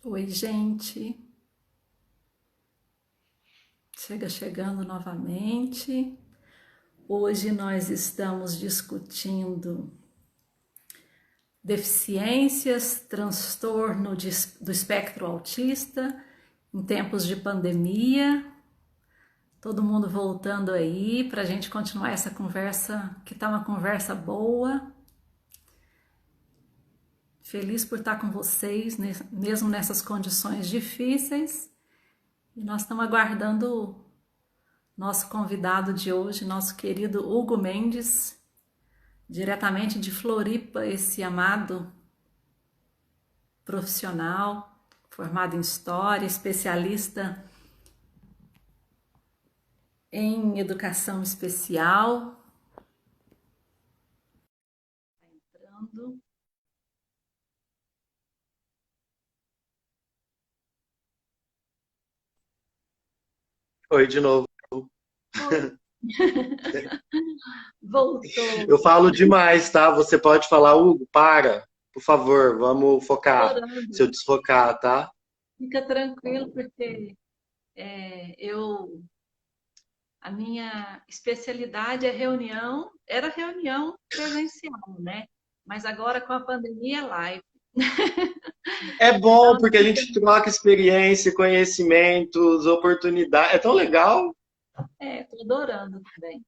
Oi, gente. Chegando novamente. Hoje nós estamos discutindo deficiências, do espectro autista em tempos de pandemia. Todo mundo voltando aí para a gente continuar essa conversa, que está uma conversa boa. Feliz por estar com vocês, mesmo nessas condições difíceis. E nós estamos aguardando nosso convidado de hoje, nosso querido Hugo Mendes, diretamente de Floripa, esse amado profissional, formado em História, especialista em Educação Especial. Entrando. Oi, de novo. Oi. Voltou. Eu falo demais, tá? Você pode falar, Hugo, para, por favor, vamos focar. Se Adorando. eu desfocar, tá? Fica tranquilo, porque eu a minha especialidade é reunião, era reunião presencial, né? Mas agora com a pandemia é live. É bom Então, porque a gente troca experiência, conhecimentos, oportunidades. É tão legal. tô adorando também.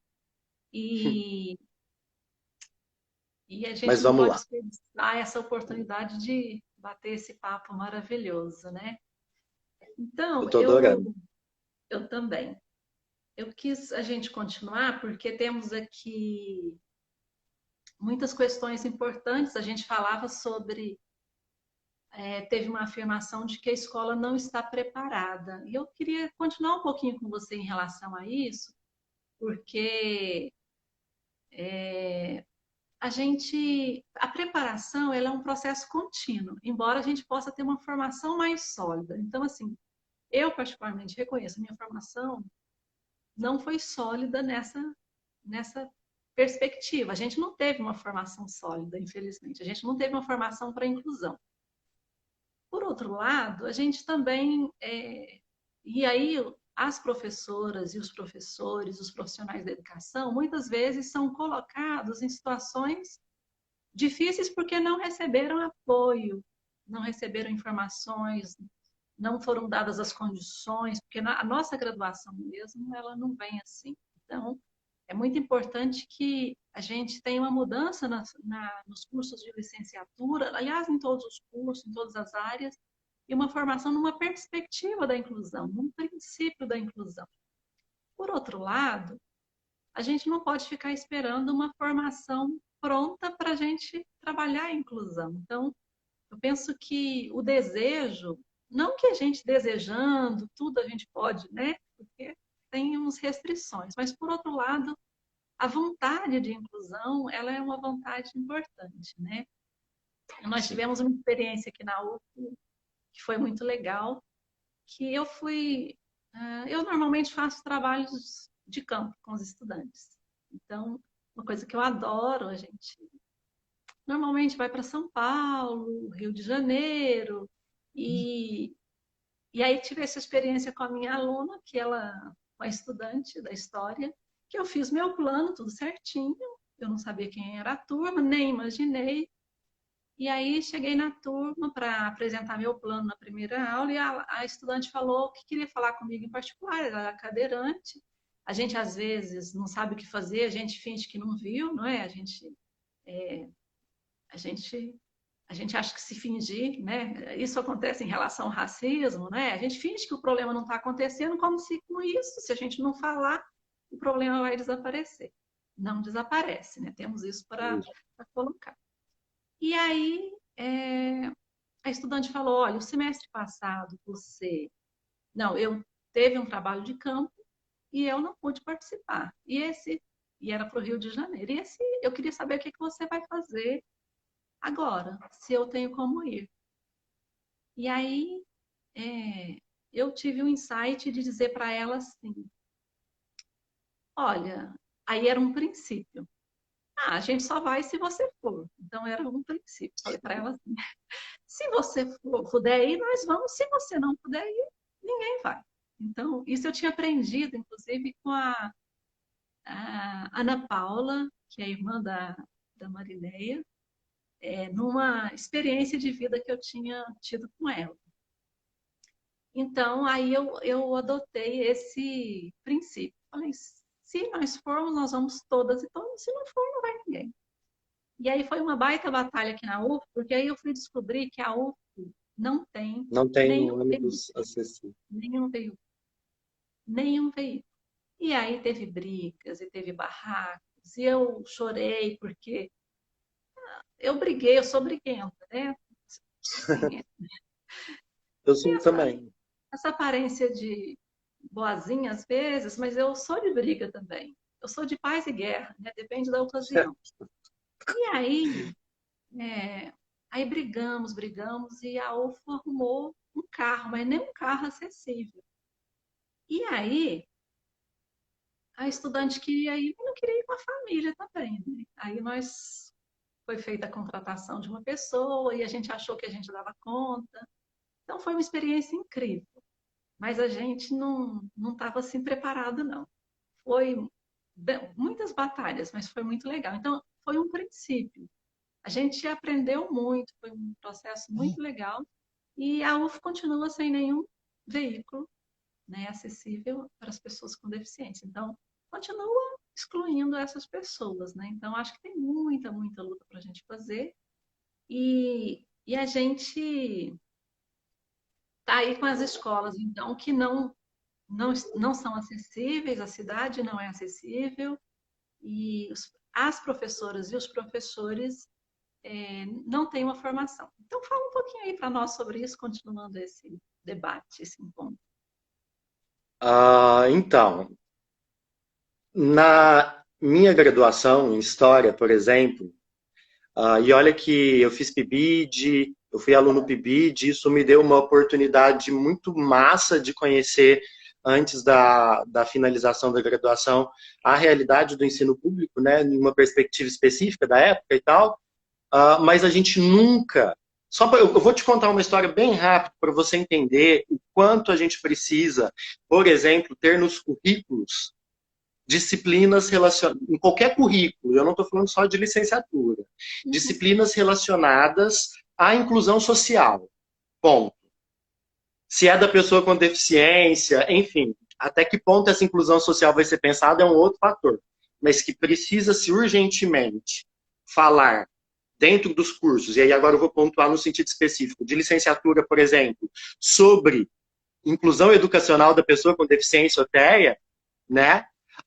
E, e a gente Mas não vamos pode lá. desperdiçar essa oportunidade de bater esse papo maravilhoso, né? Eu Então, tô adorando. eu também. Eu quis a gente continuar porque temos aqui muitas questões importantes. A gente falava sobre, teve uma afirmação de que a escola não está preparada. E eu queria continuar um pouquinho com você em relação a isso, porque a preparação, ela é um processo contínuo, embora a gente possa ter uma formação mais sólida. Então, assim, eu particularmente reconheço, a minha formação não foi sólida nessa perspectiva. A gente não teve uma formação sólida, infelizmente. A gente não teve uma formação para inclusão. Por outro lado, a gente também, e aí as professoras e os professores, os profissionais da educação, muitas vezes são colocados em situações difíceis porque não receberam apoio, não receberam informações, não foram dadas as condições, porque a nossa graduação mesmo, ela não vem assim. Então, é muito importante que a gente tenha uma mudança nos cursos de licenciatura, aliás, em todos os cursos, em todas as áreas, e uma formação numa perspectiva da inclusão, num princípio da inclusão. Por outro lado, a gente não pode ficar esperando uma formação pronta para a gente trabalhar a inclusão. Então, eu penso que o desejo, não que a gente desejando, tudo a gente pode, né? Porque tem umas restrições, mas por outro lado, a vontade de inclusão, ela é uma vontade importante, né? Nós Sim. tivemos uma experiência aqui na UF que foi muito legal, que eu normalmente faço trabalhos de campo com os estudantes. Então, uma coisa que eu adoro, a gente normalmente vai para São Paulo, Rio de Janeiro, e, e aí tive essa experiência com a minha aluna, com a estudante da história, que eu fiz meu plano, tudo certinho, eu não sabia quem era a turma, nem imaginei, e aí cheguei na turma para apresentar meu plano na primeira aula, e a estudante falou que queria falar comigo em particular, ela era cadeirante, a gente às vezes não sabe o que fazer, a gente finge que não viu, não é? A gente a gente acha que se fingir, né? Isso acontece em relação ao racismo, né? A gente finge que o problema não está acontecendo, como se com isso, se a gente não falar, o problema vai desaparecer. Não desaparece, né? Temos isso para colocar. E aí, a estudante falou: olha, o semestre passado você. Não, eu teve um trabalho de campo e eu não pude participar. E era para o Rio de Janeiro. E esse, eu queria saber o que que você vai fazer agora, se eu tenho como ir. E aí é, eu tive um insight de dizer para ela assim: olha, aí era um princípio. Ah, a gente só vai se você for. Então era um princípio. Falei para ela assim: se se você puder ir, nós vamos. Se você não puder ir, ninguém vai. Então, isso eu tinha aprendido, inclusive, com a Ana Paula, que é a irmã da Marileia, numa experiência de vida que eu tinha tido com ela. Então, aí eu adotei esse princípio. Falei, se nós formos, nós vamos todas e todos, se não for, não vai ninguém. E aí foi uma baita batalha aqui na UF, porque aí eu fui descobrir que a UF não tem Não tem nenhum veículo, ônibus acessível. nenhum veículo, nenhum veículo. E aí teve brigas e teve barracos, e eu chorei porque eu briguei, eu sou briguenta, né? Assim, Eu sou também. essa aparência de boazinha às vezes, mas eu sou de briga também. Eu sou de paz e guerra, né? Depende da ocasião. E aí brigamos, e a UFO arrumou um carro, mas nem um carro acessível. E aí, a estudante queria ir, mas não queria ir com a família também, né? Aí foi feita a contratação de uma pessoa e a gente achou que a gente dava conta. Então foi uma experiência incrível. Mas a gente não estava assim preparado, não. Foi muitas batalhas, mas foi muito legal. Então, foi um princípio. A gente aprendeu muito, foi um processo muito legal. E a UF continua sem nenhum veículo, né, acessível para as pessoas com deficiência. Então, continua excluindo essas pessoas, né? Então, acho que tem muita, muita luta para a gente fazer. E a gente está aí com as escolas, então, que não são acessíveis, a cidade não é acessível, e as professoras e os professores não têm uma formação. Então, fala um pouquinho aí para nós sobre isso, continuando esse debate, esse encontro. Então, na minha graduação em História, por exemplo, e olha que eu fiz PIBID, eu fui aluno PIBID, isso me deu uma oportunidade muito massa de conhecer, antes da finalização da graduação, a realidade do ensino público, né, em uma perspectiva específica da época e tal, mas a gente nunca... Eu vou te contar uma história bem rápida para você entender o quanto a gente precisa, por exemplo, ter nos currículos disciplinas relacionadas, em qualquer currículo, eu não estou falando só de licenciatura, disciplinas relacionadas à inclusão social. Ponto. Se é da pessoa com deficiência, enfim, até que ponto essa inclusão social vai ser pensada é um outro fator, mas que precisa-se urgentemente falar dentro dos cursos, e aí agora eu vou pontuar no sentido específico, de licenciatura, por exemplo, sobre inclusão educacional da pessoa com deficiência ou TEA, né?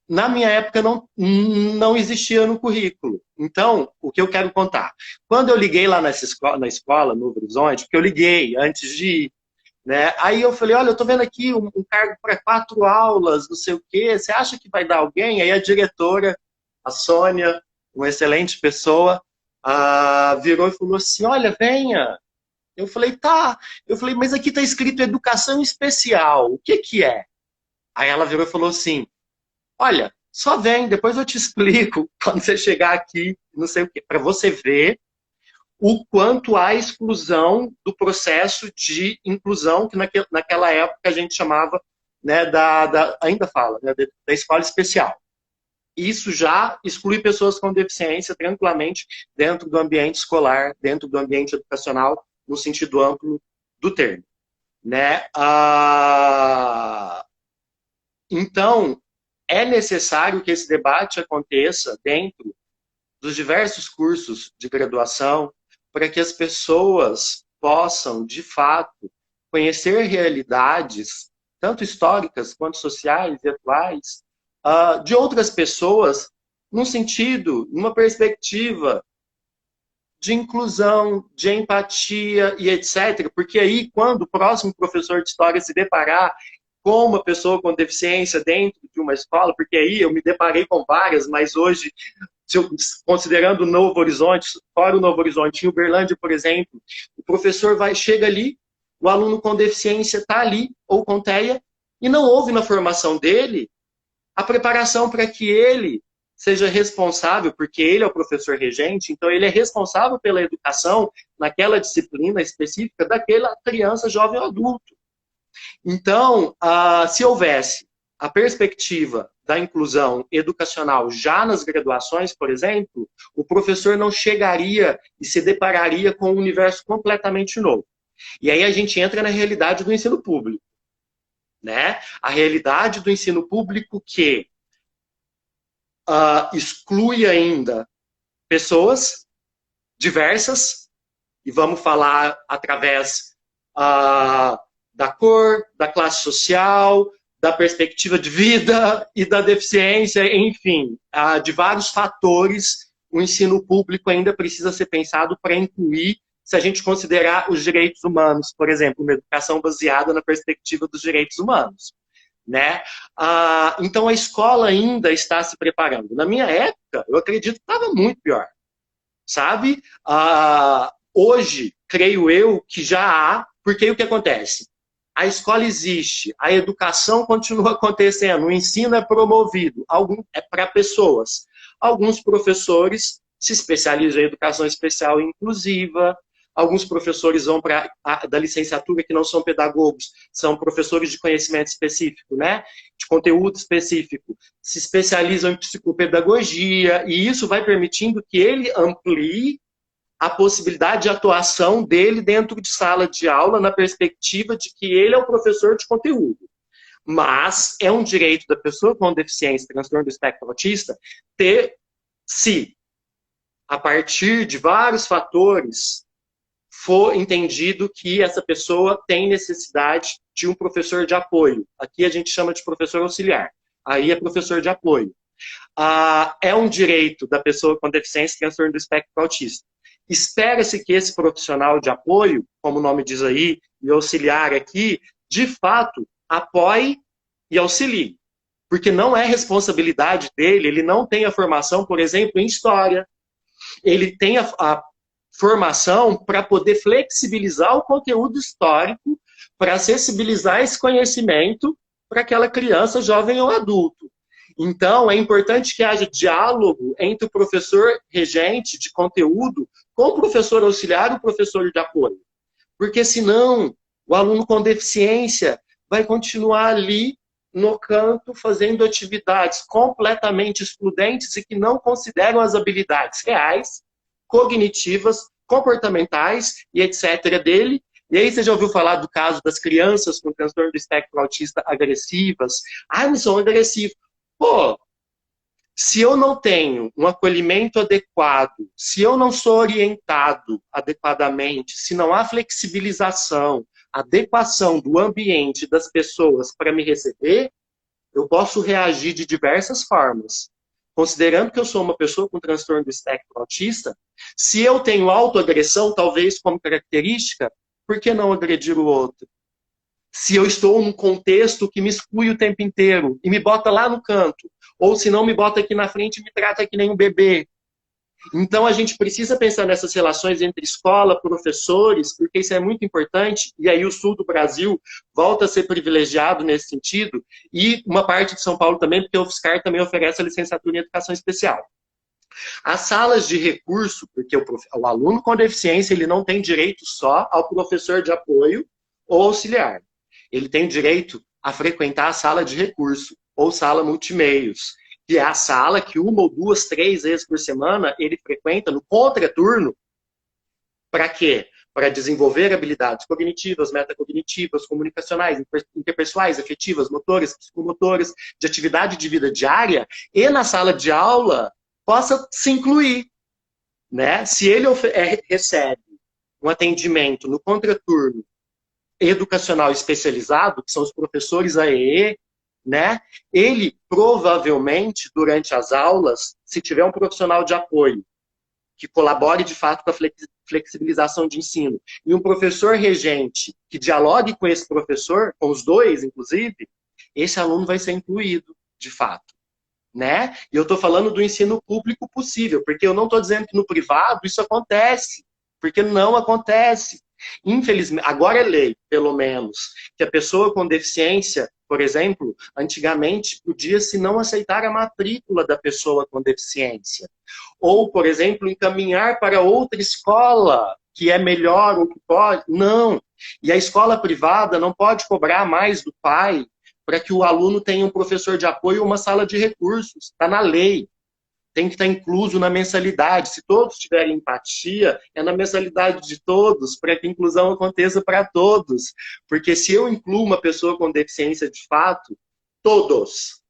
Na minha época não existia no currículo. Então, o que eu quero contar? Quando eu liguei lá na escola, Novo Horizonte, porque eu liguei antes de ir, né? Aí eu falei, olha, eu tô vendo aqui um cargo para 4 aulas, não sei o quê, você acha que vai dar alguém? Aí a diretora, a Sônia, uma excelente pessoa, virou e falou assim, olha, venha. Eu falei, tá. Eu falei, mas aqui tá escrito educação especial, o que que é? Aí ela virou e falou assim, olha, só vem, depois eu te explico quando você chegar aqui, não sei o quê, para você ver o quanto há exclusão do processo de inclusão que naquela época a gente chamava, né, ainda fala, né, da escola especial. Isso já exclui pessoas com deficiência tranquilamente dentro do ambiente escolar, dentro do ambiente educacional, no sentido amplo do termo, né? Então, é necessário que esse debate aconteça dentro dos diversos cursos de graduação para que as pessoas possam, de fato, conhecer realidades, tanto históricas quanto sociais e atuais, de outras pessoas, num sentido, numa perspectiva de inclusão, de empatia e etc. Porque aí, quando o próximo professor de história se deparar com uma pessoa com deficiência dentro de uma escola, porque aí eu me deparei com várias, mas hoje, considerando o Novo Horizonte, fora o Novo Horizonte, em Uberlândia, por exemplo, o professor chega ali, o aluno com deficiência está ali, ou com TEA, e não houve na formação dele a preparação para que ele seja responsável, porque ele é o professor regente, então ele é responsável pela educação naquela disciplina específica daquela criança, jovem ou adulto. Então, se houvesse a perspectiva da inclusão educacional já nas graduações, por exemplo, o professor não chegaria e se depararia com um universo completamente novo. E aí a gente entra na realidade do ensino público, né? A realidade do ensino público que exclui ainda pessoas diversas, e vamos falar através da cor, da classe social, da perspectiva de vida e da deficiência, enfim, de vários fatores, o ensino público ainda precisa ser pensado para incluir, se a gente considerar os direitos humanos, por exemplo, uma educação baseada na perspectiva dos direitos humanos, né? Então a escola ainda está se preparando. Na minha época, eu acredito que estava muito pior, sabe? Hoje, creio eu que já há, porque o que acontece? A escola existe, a educação continua acontecendo, o ensino é promovido, é para pessoas. Alguns professores se especializam em educação especial e inclusiva, alguns professores vão para da licenciatura que não são pedagogos, são professores de conhecimento específico, né? De conteúdo específico, se especializam em psicopedagogia, e isso vai permitindo que ele amplie a possibilidade de atuação dele dentro de sala de aula na perspectiva de que ele é o professor de conteúdo. Mas é um direito da pessoa com deficiência, transtorno do espectro autista, ter, se a partir de vários fatores for entendido que essa pessoa tem necessidade de um professor de apoio. Aqui a gente chama de professor auxiliar. Aí é professor de apoio. É um direito da pessoa com deficiência, transtorno do espectro autista. Espera-se que esse profissional de apoio, como o nome diz aí, e auxiliar aqui, de fato, apoie e auxilie. Porque não é responsabilidade dele, ele não tem a formação, por exemplo, em história. Ele tem a formação para poder flexibilizar o conteúdo histórico, para acessibilizar esse conhecimento para aquela criança, jovem ou adulto. Então, é importante que haja diálogo entre o professor regente de conteúdo com o professor auxiliar e o professor de apoio. Porque, senão, o aluno com deficiência vai continuar ali no canto, fazendo atividades completamente excludentes e que não consideram as habilidades reais, cognitivas, comportamentais e etc. dele. E aí você já ouviu falar do caso das crianças com transtorno do espectro autista agressivas? Não são agressivos. Pô, se eu não tenho um acolhimento adequado, se eu não sou orientado adequadamente, se não há flexibilização, adequação do ambiente das pessoas para me receber, eu posso reagir de diversas formas. Considerando que eu sou uma pessoa com transtorno do espectro autista, se eu tenho autoagressão, talvez como característica, por que não agredir o outro? Se eu estou num contexto que me exclui o tempo inteiro e me bota lá no canto, ou se não me bota aqui na frente e me trata que nem um bebê. Então a gente precisa pensar nessas relações entre escola, professores, porque isso é muito importante, e aí o sul do Brasil volta a ser privilegiado nesse sentido, e uma parte de São Paulo também, porque o UFSCar também oferece a licenciatura em educação especial. As salas de recurso, porque o aluno com deficiência ele não tem direito só ao professor de apoio ou auxiliar. Ele tem direito a frequentar a sala de recurso, ou sala multimeios, que é a sala que 1 ou 2, 3 vezes por semana ele frequenta no contraturno. Para quê? Para desenvolver habilidades cognitivas, metacognitivas, comunicacionais, interpessoais, afetivas, motoras, psicomotoras, de atividade de vida diária, e na sala de aula possa se incluir. Né? Se ele recebe um atendimento no contraturno educacional especializado, que são os professores AEE, né? Ele provavelmente, durante as aulas, se tiver um profissional de apoio que colabore de fato com a flexibilização de ensino, e um professor regente que dialogue com esse professor, com os dois, inclusive, esse aluno vai ser incluído, de fato. Né? E eu estou falando do ensino público possível, porque eu não estou dizendo que no privado isso acontece, porque não acontece. Infelizmente, agora é lei, pelo menos, que a pessoa com deficiência, por exemplo, antigamente podia-se não aceitar a matrícula da pessoa com deficiência. Ou, por exemplo, encaminhar para outra escola que é melhor ou que pode. Não. E a escola privada não pode cobrar mais do pai para que o aluno tenha um professor de apoio ou uma sala de recursos. Está na lei. Tem que estar incluso na mensalidade. Se todos tiverem empatia, é na mensalidade de todos, para que a inclusão aconteça para todos. Porque se eu incluo uma pessoa com deficiência de fato, todos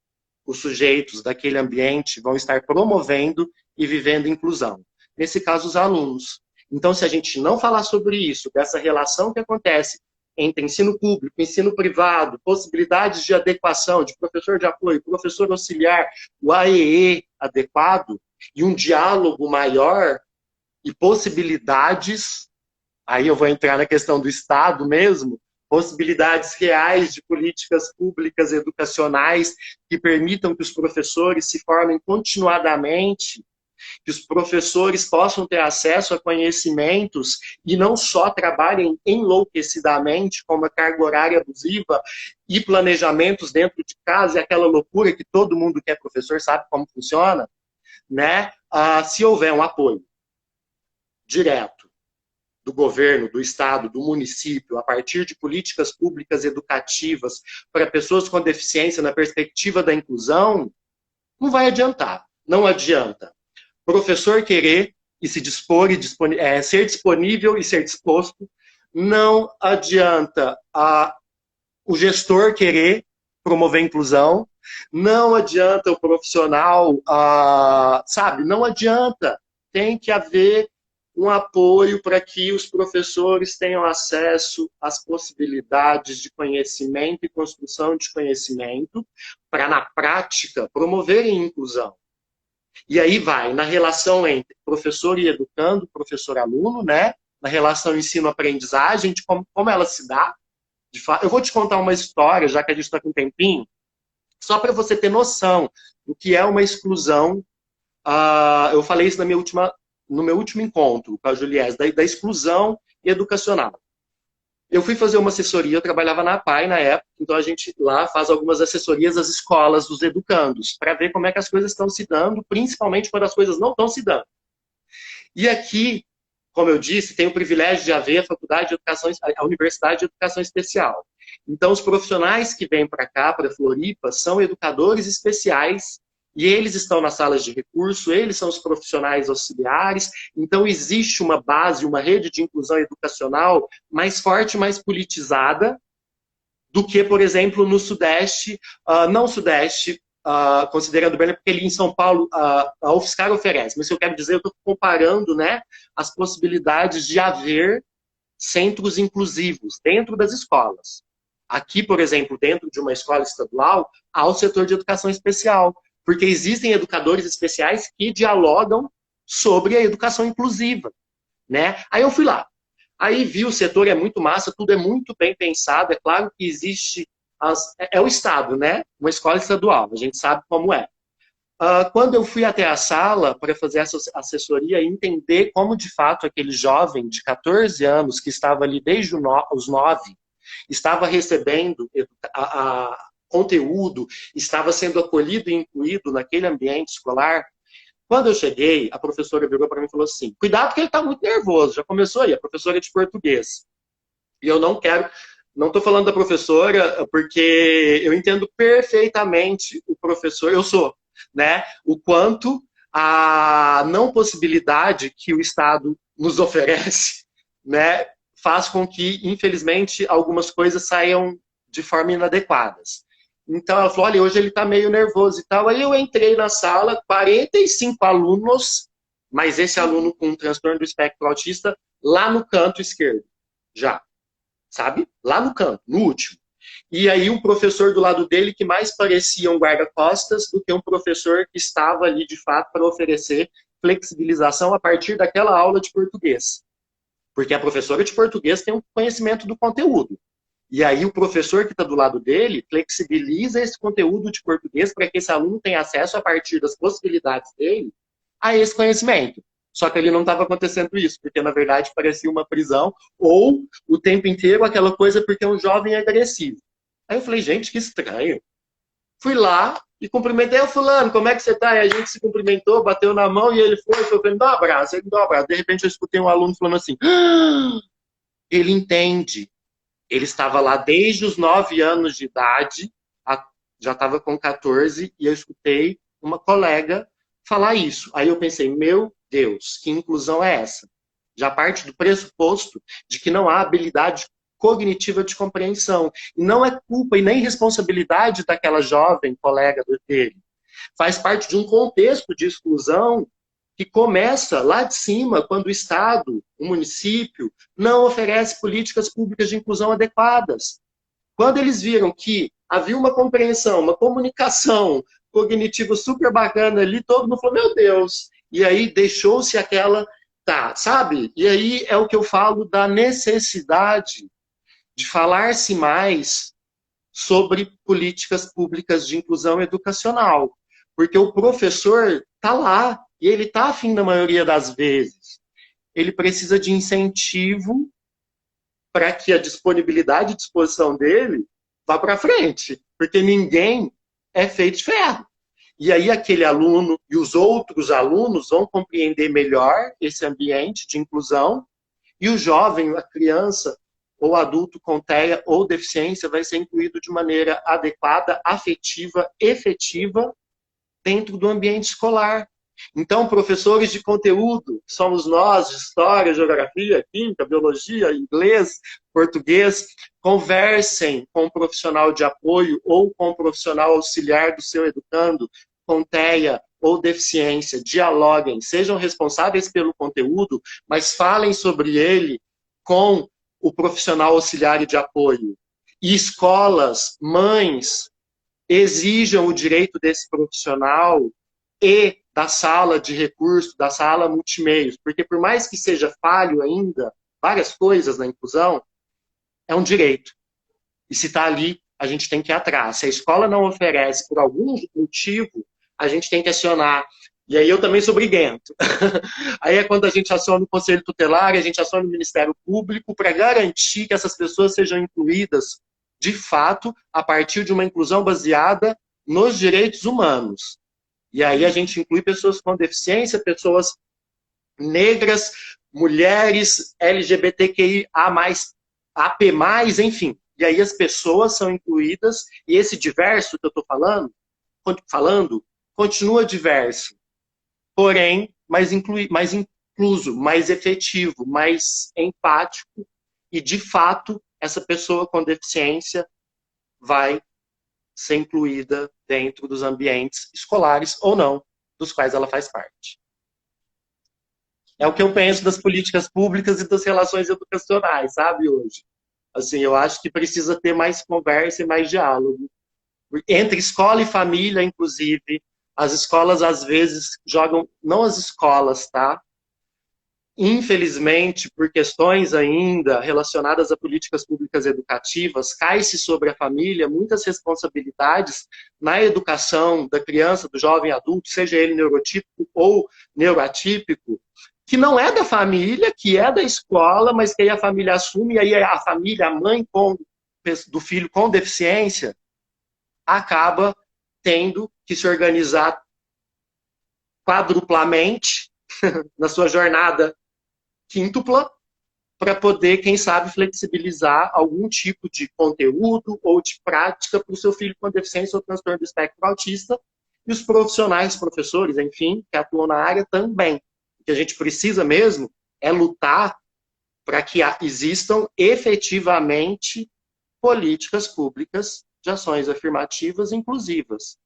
os sujeitos daquele ambiente vão estar promovendo e vivendo inclusão. Nesse caso, os alunos. Então, se a gente não falar sobre isso, dessa relação que acontece entre ensino público, ensino privado, possibilidades de adequação de professor de apoio, professor auxiliar, o AEE adequado, e um diálogo maior e possibilidades, aí eu vou entrar na questão do Estado mesmo, possibilidades reais de políticas públicas educacionais que permitam que os professores se formem continuadamente, que os professores possam ter acesso a conhecimentos e não só trabalhem enlouquecidamente com uma carga horária abusiva e planejamentos dentro de casa, e aquela loucura que todo mundo que é professor sabe como funciona, né? Se houver um apoio direto do governo, do estado, do município, a partir de políticas públicas educativas para pessoas com deficiência na perspectiva da inclusão, não vai adiantar. Não adianta professor querer e se dispor e ser disponível e ser disposto. Não adianta o gestor querer promover inclusão. Não adianta o profissional, sabe? Não adianta. Tem que haver um apoio para que os professores tenham acesso às possibilidades de conhecimento e construção de conhecimento para, na prática, promoverem inclusão. E aí vai, na relação entre professor e educando, professor-aluno, né? Na relação ensino-aprendizagem, de como ela se dá. Eu vou te contar uma história, já que a gente está com um tempinho, só para você ter noção do que é uma exclusão. Eu falei isso no meu último encontro com a Juliette, da exclusão educacional. Eu fui fazer uma assessoria, eu trabalhava na APAE na época, então a gente lá faz algumas assessorias às escolas, dos educandos, para ver como é que as coisas estão se dando, principalmente quando as coisas não estão se dando. E aqui, como eu disse, tem o privilégio de haver a Universidade de Educação Especial. Então, os profissionais que vêm para cá, para Floripa, são educadores especiais, e eles estão nas salas de recurso, eles são os profissionais auxiliares, então existe uma base, uma rede de inclusão educacional mais forte, mais politizada do que, por exemplo, no Sudeste, não Sudeste, considerando bem, porque ali em São Paulo a UFSCar oferece, mas eu quero dizer, eu estou comparando, né, as possibilidades de haver centros inclusivos dentro das escolas. Aqui, por exemplo, dentro de uma escola estadual, há o setor de educação especial, porque existem educadores especiais que dialogam sobre a educação inclusiva, né? Aí eu fui lá. Aí vi o setor, é muito massa, tudo é muito bem pensado. É claro que existe... É o Estado, né? Uma escola estadual, a gente sabe como é. Quando eu fui até a sala para fazer essa assessoria e entender como, de fato, aquele jovem de 14 anos, que estava ali desde os 9, estava recebendo conteúdo, estava sendo acolhido e incluído naquele ambiente escolar. Quando eu cheguei, a professora virou para mim e falou assim, cuidado que ele está muito nervoso, já começou aí, a professora é de português. E eu não estou falando da professora, porque eu entendo perfeitamente o professor, eu sou, né? O quanto a não possibilidade que o Estado nos oferece, né, faz com que, infelizmente, algumas coisas saiam de forma inadequadas. Então ela falou, olha, hoje ele está meio nervoso e tal. Aí eu entrei na sala, 45 alunos, mas esse aluno com transtorno do espectro autista, lá no canto esquerdo, já, sabe? Lá no canto, no último. E aí um professor do lado dele que mais parecia um guarda-costas do que um professor que estava ali, de fato, para oferecer flexibilização a partir daquela aula de português. Porque a professora de português tem um conhecimento do conteúdo. E aí o professor que está do lado dele flexibiliza esse conteúdo de português para que esse aluno tenha acesso, a partir das possibilidades dele, a esse conhecimento. Só que ali não estava acontecendo isso, porque na verdade parecia uma prisão, ou o tempo inteiro aquela coisa porque é um jovem agressivo. Aí eu falei, gente, que estranho. Fui lá e cumprimentei o fulano, como é que você tá? E a gente se cumprimentou, bateu na mão e ele foi, me dá um abraço, ele me dá um abraço. De repente eu escutei um aluno falando assim, ele entende. Ele estava lá desde os 9 anos de idade, já estava com 14, e eu escutei uma colega falar isso. Aí eu pensei, meu Deus, que inclusão é essa? Já parte do pressuposto de que não há habilidade cognitiva de compreensão. E não é culpa e nem responsabilidade daquela jovem colega dele. Faz parte de um contexto de exclusão que começa lá de cima, quando o Estado, o município, não oferece políticas públicas de inclusão adequadas. Quando eles viram que havia uma compreensão, uma comunicação cognitiva super bacana ali, todo mundo falou, meu Deus, e aí deixou-se aquela, tá, sabe? E aí é o que eu falo da necessidade de falar-se mais sobre políticas públicas de inclusão educacional, porque o professor está lá, e ele está afim na maioria das vezes. Ele precisa de incentivo para que a disponibilidade e disposição dele vá para frente, porque ninguém é feito de ferro. E aí aquele aluno e os outros alunos vão compreender melhor esse ambiente de inclusão, e o jovem, a criança ou adulto com TEA ou deficiência vai ser incluído de maneira adequada, afetiva, efetiva dentro do ambiente escolar. Então, professores de conteúdo, somos nós, de história, geografia, química, biologia, inglês, português, conversem com um profissional de apoio ou com um profissional auxiliar do seu educando, com TEA ou deficiência, dialoguem, sejam responsáveis pelo conteúdo, mas falem sobre ele com o profissional auxiliar de apoio. E escolas, mães, exijam o direito desse profissional e da sala de recurso, da sala multimeios, porque por mais que seja falho ainda, várias coisas na inclusão, é um direito. E se está ali, a gente tem que ir atrás. Se a escola não oferece por algum motivo, a gente tem que acionar. E aí eu também sou briguento. Aí é quando a gente aciona o Conselho Tutelar, a gente aciona o Ministério Público para garantir que essas pessoas sejam incluídas, de fato, a partir de uma inclusão baseada nos direitos humanos. E aí a gente inclui pessoas com deficiência, pessoas negras, mulheres, LGBTQIA+, AP+, enfim. E aí as pessoas são incluídas, e esse diverso que eu estou falando, continua diverso, porém mais incluso, mais efetivo, mais empático, e de fato essa pessoa com deficiência vai ser incluída dentro dos ambientes escolares ou não, dos quais ela faz parte. É o que eu penso das políticas públicas e das relações educacionais, sabe, hoje. Assim, eu acho que precisa ter mais conversa e mais diálogo. Entre escola e família, inclusive, as escolas às vezes jogam, não as escolas, tá? Infelizmente, por questões ainda relacionadas a políticas públicas educativas, cai-se sobre a família muitas responsabilidades na educação da criança, do jovem adulto, seja ele neurotípico ou neuroatípico, que não é da família, que é da escola, mas que aí a família assume, e aí a família, a mãe do filho com deficiência, acaba tendo que se organizar quadruplamente na sua jornada quíntupla para poder, quem sabe, flexibilizar algum tipo de conteúdo ou de prática para o seu filho com deficiência ou transtorno do espectro autista, e os profissionais, professores, enfim, que atuam na área também. O que a gente precisa mesmo é lutar para que existam efetivamente políticas públicas de ações afirmativas inclusivas,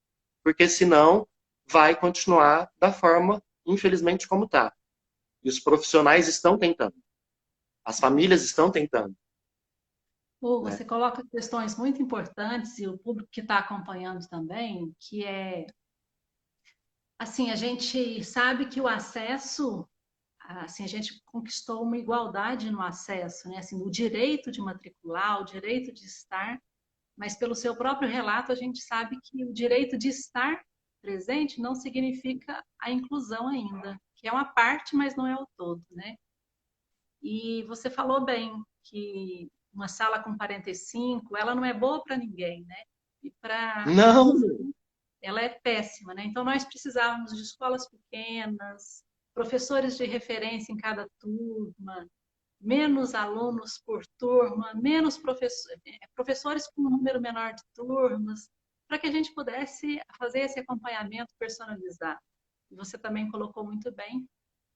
porque senão vai continuar da forma, infelizmente, como está. E os profissionais estão tentando. As famílias estão tentando. Você coloca questões muito importantes e o público que está acompanhando também, que é, assim, a gente sabe que o acesso, assim, a gente conquistou uma igualdade no acesso, né? Assim, o direito de matricular, o direito de estar, mas pelo seu próprio relato a gente sabe que o direito de estar presente não significa a inclusão ainda, que é uma parte, mas não é o todo, né? E você falou bem que uma sala com 45, ela não é boa para ninguém, né? E para Não, inclusão, ela é péssima, né? Então, nós precisávamos de escolas pequenas, professores de referência em cada turma, menos alunos por turma, menos professores com um número menor de turmas, para que a gente pudesse fazer esse acompanhamento personalizado. E você também colocou muito bem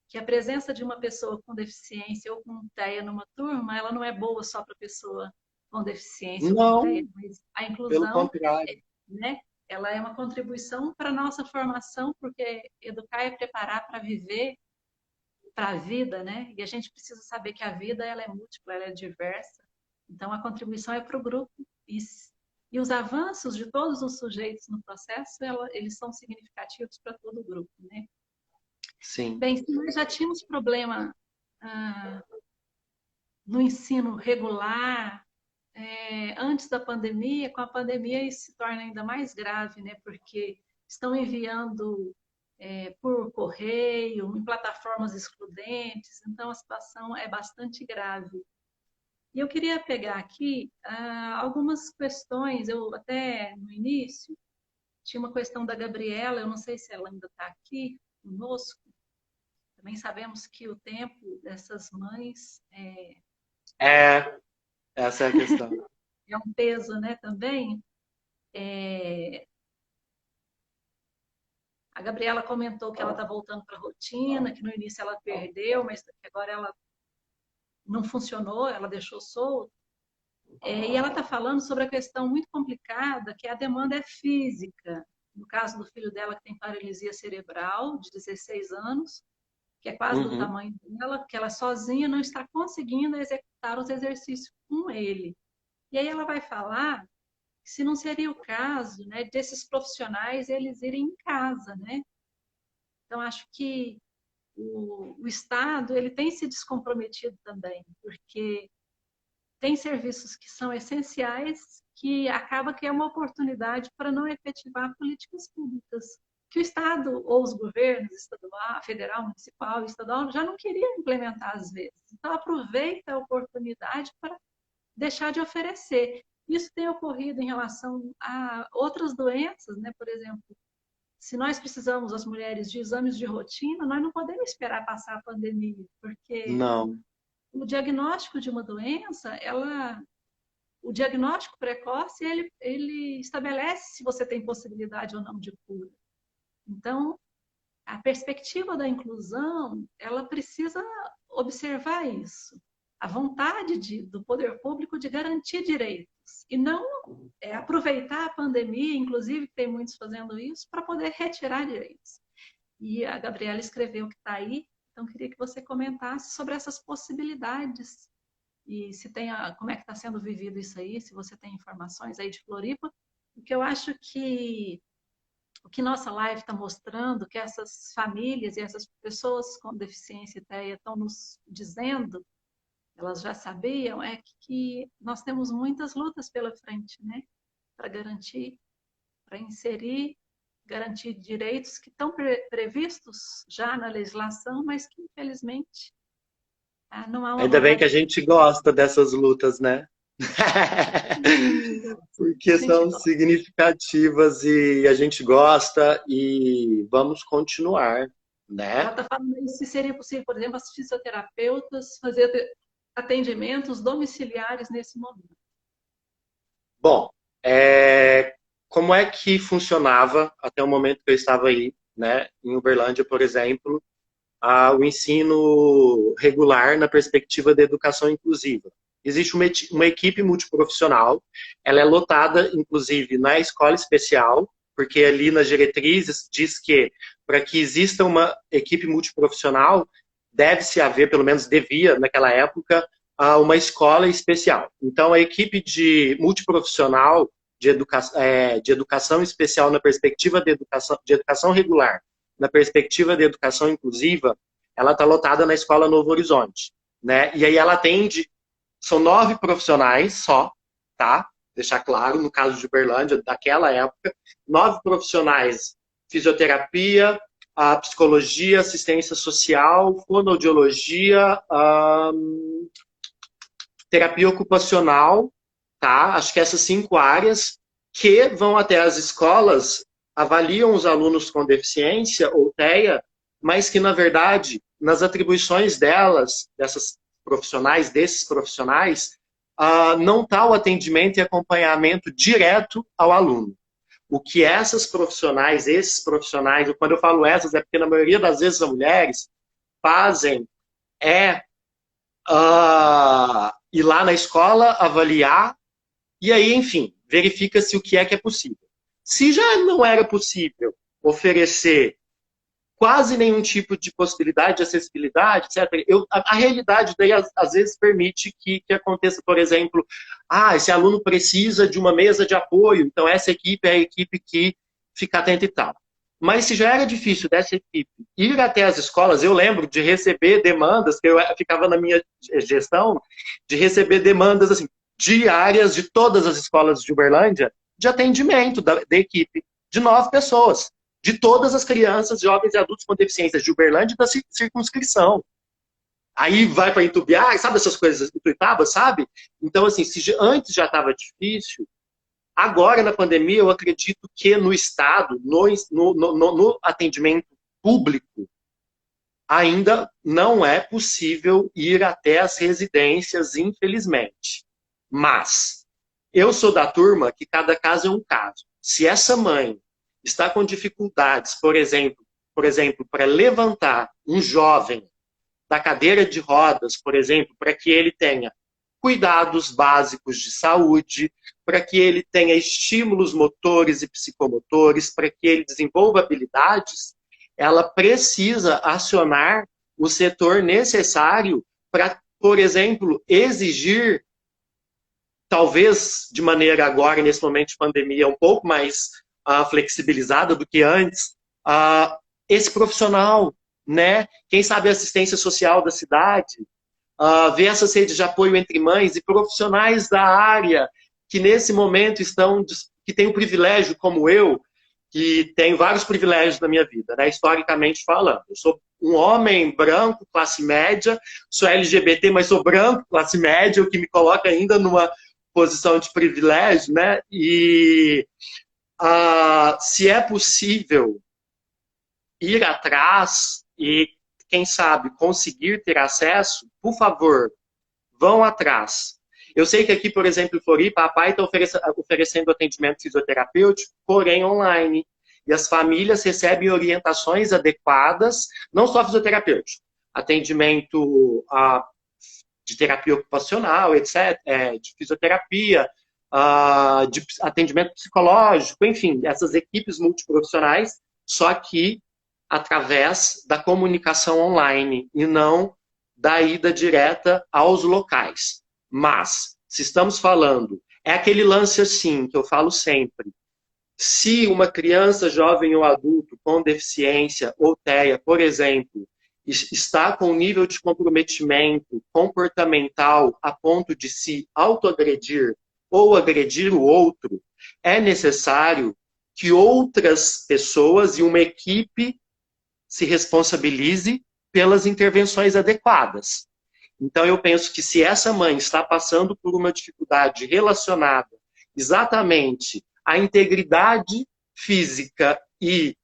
que a presença de uma pessoa com deficiência ou com TEA numa turma, ela não é boa só para a pessoa com deficiência ou com TEA, não, mas a pelo inclusão, contrário. né, ela é uma contribuição para a nossa formação, porque educar é preparar para viver, para a vida, né? E a gente precisa saber que a vida ela é múltipla, ela é diversa. Então a contribuição é para o grupo e os avanços de todos os sujeitos no processo, eles são significativos para todo o grupo, né? Sim. Bem, se nós já tínhamos problema ah, no ensino regular antes da pandemia, com a pandemia isso se torna ainda mais grave, né? Porque estão enviando por correio, em plataformas excludentes, então a situação é bastante grave. E eu queria pegar aqui algumas questões, eu até no início tinha uma questão da Gabriela, eu não sei se ela ainda está aqui conosco, também sabemos que o tempo dessas mães É, essa é a questão. é um peso, né, também. É, a Gabriela comentou que ela está voltando para a rotina, que no início ela perdeu, mas que agora ela não funcionou, ela deixou solto. E ela está falando sobre a questão muito complicada, que a demanda é física. No caso do filho dela, que tem paralisia cerebral, de 16 anos, que é quase do Uhum. tamanho dela, que ela sozinha não está conseguindo executar os exercícios com ele. E aí ela vai falar se não seria o caso, né, desses profissionais eles irem em casa, né? Então acho que o Estado ele tem se descomprometido também, porque tem serviços que são essenciais que acaba que é uma oportunidade para não efetivar políticas públicas que o Estado ou os governos estadual, federal, municipal, estadual já não queriam implementar às vezes. Então aproveita a oportunidade para deixar de oferecer. Isso tem ocorrido em relação a outras doenças, né? Por exemplo, se nós precisamos, as mulheres, de exames de rotina, nós não podemos esperar passar a pandemia, porque Não. o diagnóstico de uma doença, o diagnóstico precoce, ele estabelece se você tem possibilidade ou não de cura. Então, a perspectiva da inclusão, ela precisa observar isso. A vontade do poder público de garantir direitos. E não aproveitar a pandemia, inclusive, tem muitos fazendo isso, para poder retirar direitos. E a Gabriela escreveu que está aí, então queria que você comentasse sobre essas possibilidades. E se tem como é que está sendo vivido isso aí, se você tem informações aí de Floripa, porque eu acho que o que nossa live está mostrando, que essas famílias e essas pessoas com deficiência e TEA estão nos dizendo, elas já sabiam, é que nós temos muitas lutas pela frente, né? Para garantir, para inserir, garantir direitos que estão previstos já na legislação, mas que infelizmente não há uma Ainda bem que vontade. a gente gosta dessas lutas, né? A Porque gente são significativas e a gente gosta e vamos continuar, ela né? está falando aí se seria possível, por exemplo, as fisioterapeutas fazer atendimentos domiciliares nesse momento. Bom, como é que funcionava até o momento que eu estava aí, né? Em Uberlândia, por exemplo, o ensino regular na perspectiva da educação inclusiva. Existe uma equipe multiprofissional, ela é lotada, inclusive, na escola especial, porque ali nas diretrizes diz que para que exista uma equipe multiprofissional, deve-se haver, pelo menos devia, naquela época, uma escola especial. Então, a equipe de multiprofissional de educação especial na perspectiva de educação regular, na perspectiva de educação inclusiva, ela está lotada na Escola Novo Horizonte, né? E aí ela atende, são 9 profissionais só, tá? Deixar claro, no caso de Uberlândia, daquela época, 9 profissionais, fisioterapia, a psicologia, assistência social, fonoaudiologia, terapia ocupacional, tá? Acho que essas 5 áreas que vão até as escolas, avaliam os alunos com deficiência ou TEA, mas que, na verdade, nas atribuições delas, desses profissionais, não está o atendimento e acompanhamento direto ao aluno. O que esses profissionais, quando eu falo essas, é porque na maioria das vezes as mulheres fazem ir lá na escola, avaliar, e aí, enfim, verifica-se o que é possível. Se já não era possível oferecer quase nenhum tipo de possibilidade de acessibilidade, etc., a realidade daí, às vezes, permite que aconteça, por exemplo, esse aluno precisa de uma mesa de apoio, então essa equipe é a equipe que fica atenta e tal. Mas se já era difícil dessa equipe ir até as escolas, eu lembro de receber demandas, que eu ficava na minha gestão, de receber demandas assim, diárias de todas as escolas de Uberlândia, de atendimento da equipe, de 9 pessoas, de todas as crianças, jovens e adultos com deficiências de Uberlândia e da circunscrição. Aí vai para Itubiá, sabe essas coisas, Ituiutaba, sabe? Então, assim, se antes já estava difícil, agora na pandemia eu acredito que no Estado, no atendimento público, ainda não é possível ir até as residências, infelizmente. Mas eu sou da turma que cada caso é um caso. Se essa mãe está com dificuldades, por exemplo, para levantar um jovem da cadeira de rodas, por exemplo, para que ele tenha cuidados básicos de saúde, para que ele tenha estímulos motores e psicomotores, para que ele desenvolva habilidades, ela precisa acionar o setor necessário para, por exemplo, exigir, talvez de maneira agora, nesse momento de pandemia, um pouco mais flexibilizada do que antes, esse profissional, né? Quem sabe a assistência social da cidade, ver essas redes de apoio entre mães e profissionais da área que nesse momento que têm o privilégio, como eu, que tenho vários privilégios na minha vida, né? Historicamente falando. Eu sou um homem branco, classe média, sou LGBT, mas sou branco, classe média, o que me coloca ainda numa posição de privilégio, né? E se é possível ir atrás e, quem sabe, conseguir ter acesso, por favor, vão atrás. Eu sei que aqui, por exemplo, em Floripa, a PAI está oferecendo atendimento fisioterapêutico, porém online. E as famílias recebem orientações adequadas, não só fisioterapêutico, atendimento de terapia ocupacional, etc., de fisioterapia, de atendimento psicológico, enfim, essas equipes multiprofissionais, só que através da comunicação online e não da ida direta aos locais. Mas, se estamos falando, é aquele lance assim, que eu falo sempre, se uma criança, jovem ou adulto com deficiência ou TEA, por exemplo, está com um nível de comprometimento comportamental a ponto de se autoagredir ou agredir o outro, é necessário que outras pessoas e uma equipe se responsabilize pelas intervenções adequadas. Então, eu penso que se essa mãe está passando por uma dificuldade relacionada exatamente à integridade física e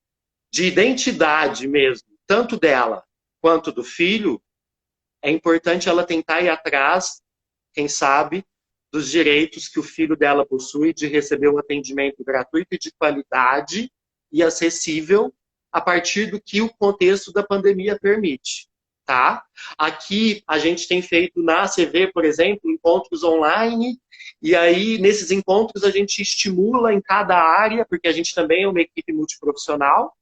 de identidade mesmo, tanto dela quanto do filho, é importante ela tentar ir atrás, quem sabe, dos direitos que o filho dela possui de receber um atendimento gratuito e de qualidade e acessível a partir do que o contexto da pandemia permite. Tá? Aqui a gente tem feito na ACV, por exemplo, encontros online, e aí nesses encontros a gente estimula em cada área, porque a gente também é uma equipe multiprofissional,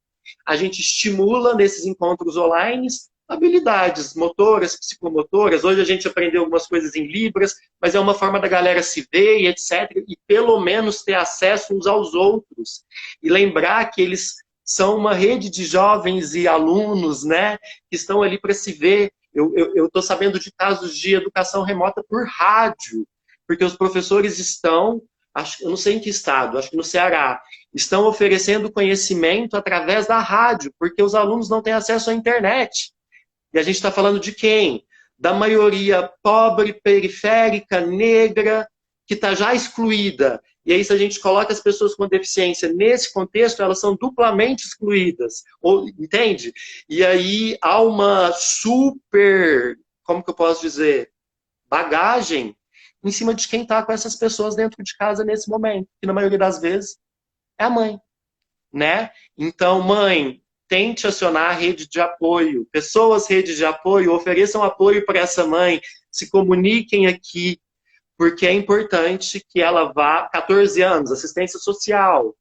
a gente estimula nesses encontros online habilidades motoras, psicomotoras. Hoje a gente aprendeu algumas coisas em Libras, mas é uma forma da galera se ver e etc. E pelo menos ter acesso uns aos outros. E lembrar que eles são uma rede de jovens e alunos, né, que estão ali para se ver. Eu estou sabendo de casos de educação remota por rádio, porque os professores estão eu não sei em que estado, acho que no Ceará, estão oferecendo conhecimento através da rádio, porque os alunos não têm acesso à internet. E a gente está falando de quem? Da maioria pobre, periférica, negra, que está já excluída. E aí, se a gente coloca as pessoas com deficiência nesse contexto, elas são duplamente excluídas. Ou, entende? E aí há uma super, como que eu posso dizer, bagagem em cima de quem está com essas pessoas dentro de casa nesse momento, que na maioria das vezes é a mãe, né? Então, mãe, tente acionar a rede de apoio, pessoas rede de apoio, ofereçam apoio para essa mãe, se comuniquem aqui, porque é importante que ela vá, 14 anos, assistência social,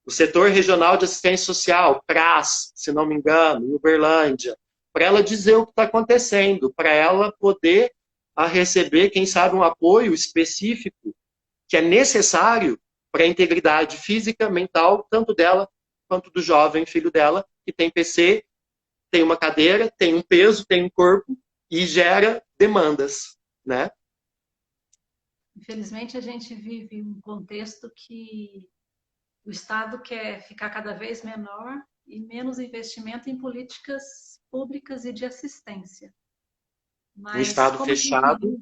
o setor regional de assistência social, CRAS, se não me engano, em Uberlândia, para ela dizer o que está acontecendo, para ela poder receber, quem sabe, um apoio específico que é necessário para a integridade física, mental, tanto dela quanto do jovem filho dela, que tem PC, tem uma cadeira, tem um peso, tem um corpo e gera demandas, né? Infelizmente, a gente vive um contexto que o Estado quer ficar cada vez menor e menos investimento em políticas públicas e de assistência. Um Mas estado fechado,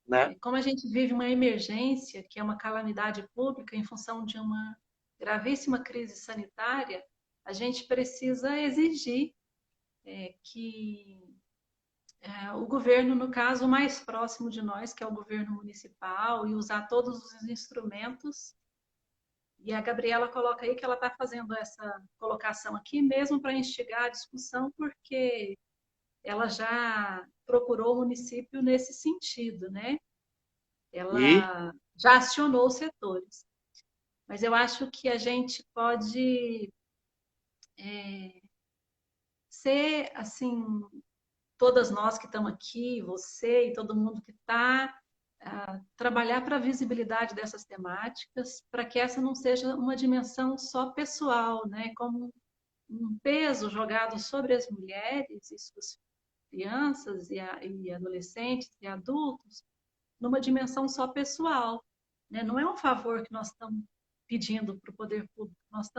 né? como a gente vive uma emergência, que é uma calamidade pública em função de uma gravíssima crise sanitária, a gente precisa exigir que o governo, no caso mais próximo de nós, que é o governo municipal, e usar todos os instrumentos. E a Gabriela coloca aí que ela está fazendo essa colocação aqui mesmo para instigar a discussão, porque ela já procurou o município nesse sentido, né? E Ela já acionou os setores. Mas eu acho que a gente pode ser, assim, todas nós que estamos aqui, você e todo mundo que está, trabalhar para a visibilidade dessas temáticas, para que essa não seja uma dimensão só pessoal, né? Como um peso jogado sobre as mulheres e suas crianças e adolescentes e adultos, numa dimensão só pessoal, né? Não é um favor que nós estamos pedindo para o poder público, nós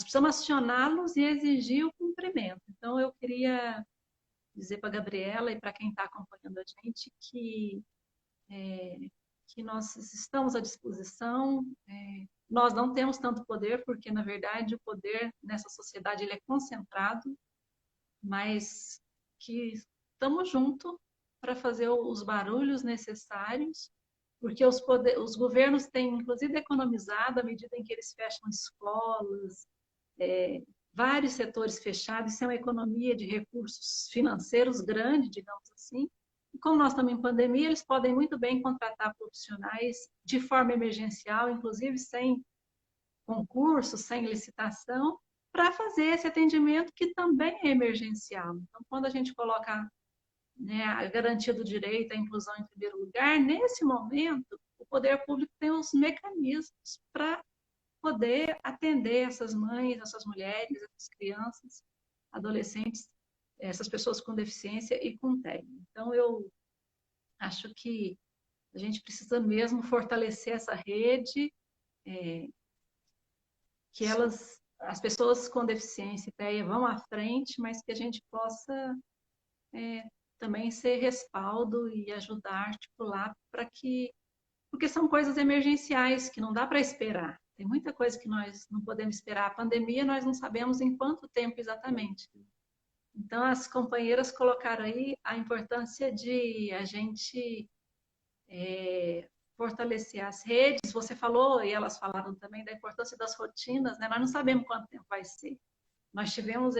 precisamos acioná-los e exigir o cumprimento. Então, eu queria dizer para a Gabriela e para quem está acompanhando a gente que nós estamos à disposição. Nós não temos tanto poder, porque, na verdade, o poder nessa sociedade ele é concentrado, mas que estamos juntos para fazer os barulhos necessários, porque os governos têm, inclusive, economizado à medida em que eles fecham escolas, vários setores fechados. Isso é uma economia de recursos financeiros grande, digamos assim. E como nós estamos em pandemia, eles podem muito bem contratar profissionais de forma emergencial, inclusive sem concurso, sem licitação, para fazer esse atendimento que também é emergencial. Então, quando a gente coloca, né, a garantia do direito, a inclusão em primeiro lugar, nesse momento, o poder público tem os mecanismos para poder atender essas mães, essas mulheres, essas crianças, adolescentes, essas pessoas com deficiência e com TEA. Então, eu acho que a gente precisa mesmo fortalecer essa rede, que as pessoas com deficiência e TEA vão à frente, mas que a gente possa também ser respaldo e ajudar a articular para que, porque são coisas emergenciais que não dá para esperar. Tem muita coisa que nós não podemos esperar. A pandemia, nós não sabemos em quanto tempo exatamente. Então, as companheiras colocaram aí a importância de a gente fortalecer as redes. Você falou, e elas falaram também, da importância das rotinas, né? Nós não sabemos quanto tempo vai ser. Nós tivemos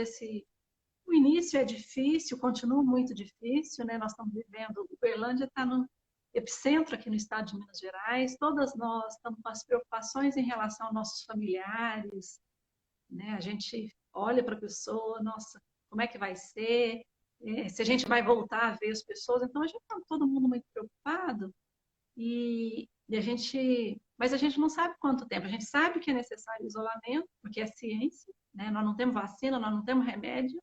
o início é difícil, continua muito difícil, né? Nós estamos vivendo, Uberlândia está no epicentro aqui no estado de Minas Gerais, todas nós estamos com as preocupações em relação aos nossos familiares, né? A gente olha para a pessoa, nossa, como é que vai ser? Se a gente vai voltar a ver as pessoas, então a gente está todo mundo muito preocupado mas a gente não sabe quanto tempo. A gente sabe que é necessário isolamento, porque é ciência, né? Nós não temos vacina, nós não temos remédio,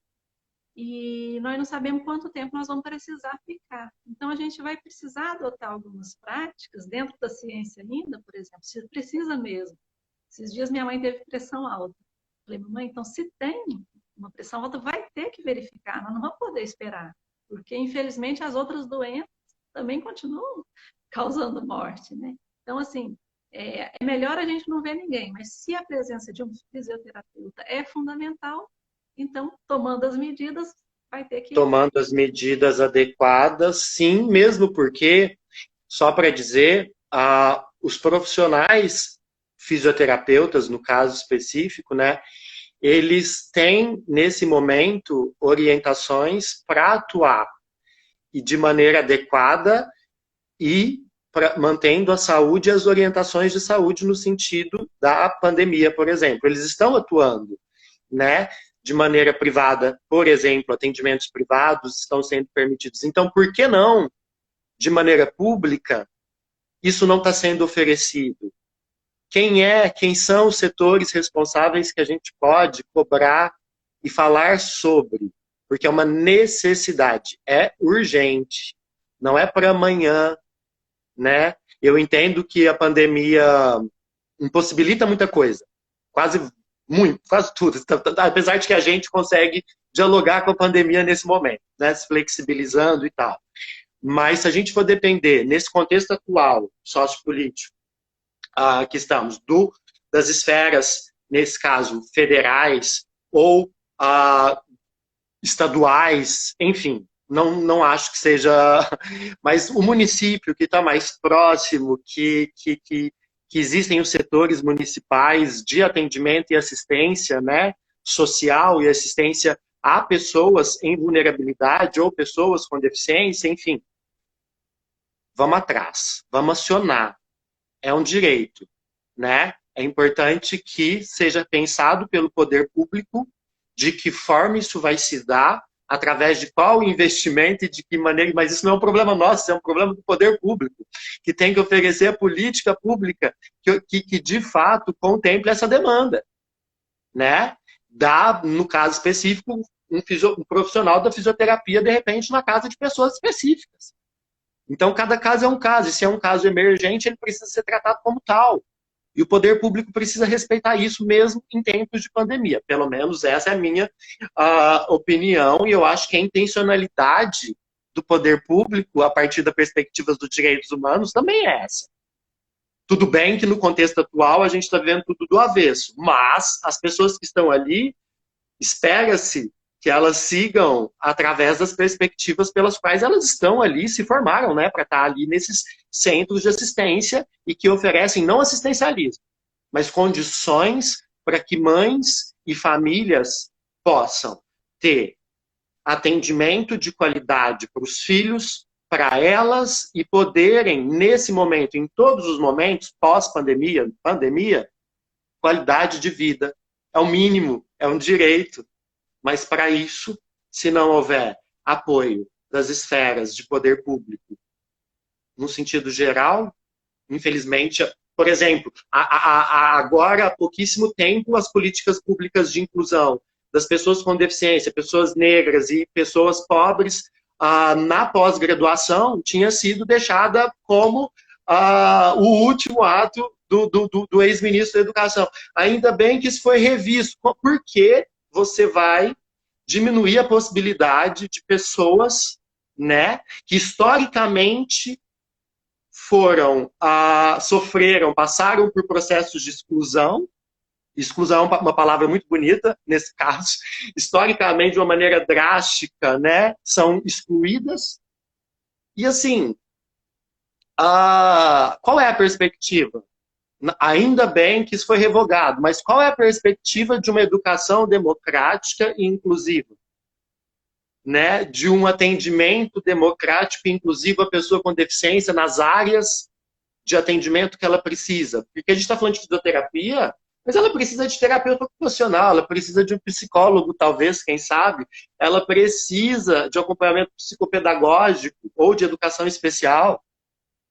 e nós não sabemos quanto tempo nós vamos precisar ficar. Então, a gente vai precisar adotar algumas práticas dentro da ciência ainda, por exemplo, se precisa mesmo. Esses dias minha mãe teve pressão alta. Falei, mamãe, então se tem uma pressão alta, vai ter que verificar, nós não vamos poder esperar, porque infelizmente as outras doenças também continuam causando morte, né? Então, assim, é melhor a gente não ver ninguém, mas se a presença de um fisioterapeuta é fundamental, então, tomando as medidas, vai ter que... Tomando as medidas adequadas, sim, mesmo porque, só para dizer, os profissionais fisioterapeutas, no caso específico, né, eles têm, nesse momento, orientações para atuar e de maneira adequada e mantendo a saúde e as orientações de saúde no sentido da pandemia, por exemplo. Eles estão atuando, né? De maneira privada, por exemplo, atendimentos privados estão sendo permitidos. Então, por que não, de maneira pública, isso não está sendo oferecido? Quem são os setores responsáveis que a gente pode cobrar e falar sobre? Porque é uma necessidade, é urgente, não é para amanhã, né? Eu entendo que a pandemia impossibilita muita coisa, quase tudo, apesar de que a gente consegue dialogar com a pandemia nesse momento, né? Se flexibilizando e tal. Mas se a gente for depender, nesse contexto atual, sociopolítico, que estamos, das esferas, nesse caso, federais ou estaduais, enfim, não acho que seja... Mas o município que está mais próximo, que existem os setores municipais de atendimento e assistência, né, social e assistência a pessoas em vulnerabilidade ou pessoas com deficiência, enfim. Vamos atrás, vamos acionar. É um direito, né? É importante que seja pensado pelo poder público de que forma isso vai se dar, através de qual investimento e de que maneira, mas isso não é um problema nosso, é um problema do poder público, que tem que oferecer a política pública que de fato contemple essa demanda, né? Dá, no caso específico, um profissional da fisioterapia, de repente, na casa de pessoas específicas. Então, cada caso é um caso, e se é um caso emergente, ele precisa ser tratado como tal. E o poder público precisa respeitar isso mesmo em tempos de pandemia. Pelo menos essa é a minha opinião, e eu acho que a intencionalidade do poder público, a partir da perspectiva dos direitos humanos, também é essa. Tudo bem que no contexto atual a gente está vendo tudo do avesso, mas as pessoas que estão ali, espera-se que elas sigam através das perspectivas pelas quais elas estão ali, se formaram, né, para estar ali nesses centros de assistência e que oferecem não assistencialismo, mas condições para que mães e famílias possam ter atendimento de qualidade para os filhos, para elas, e poderem, nesse momento, em todos os momentos, pós-pandemia, pandemia, qualidade de vida. É o mínimo, é um direito. Mas para isso, se não houver apoio das esferas de poder público, no sentido geral, infelizmente, por exemplo, agora há pouquíssimo tempo, as políticas públicas de inclusão das pessoas com deficiência, pessoas negras e pessoas pobres, na pós-graduação, tinha sido deixada como o último ato do ex-ministro da Educação. Ainda bem que isso foi revisto, porque você vai diminuir a possibilidade de pessoas, né, que historicamente sofreram, passaram por processos de exclusão. Exclusão é uma palavra muito bonita, nesse caso, historicamente, de uma maneira drástica, né, são excluídas. E assim, qual é a perspectiva? Ainda bem que isso foi revogado, mas qual é a perspectiva de uma educação democrática e inclusiva? Né? De um atendimento democrático e inclusivo à pessoa com deficiência nas áreas de atendimento que ela precisa. Porque a gente está falando de fisioterapia, mas ela precisa de terapeuta ocupacional, ela precisa de um psicólogo, talvez, quem sabe, ela precisa de acompanhamento psicopedagógico ou de educação especial,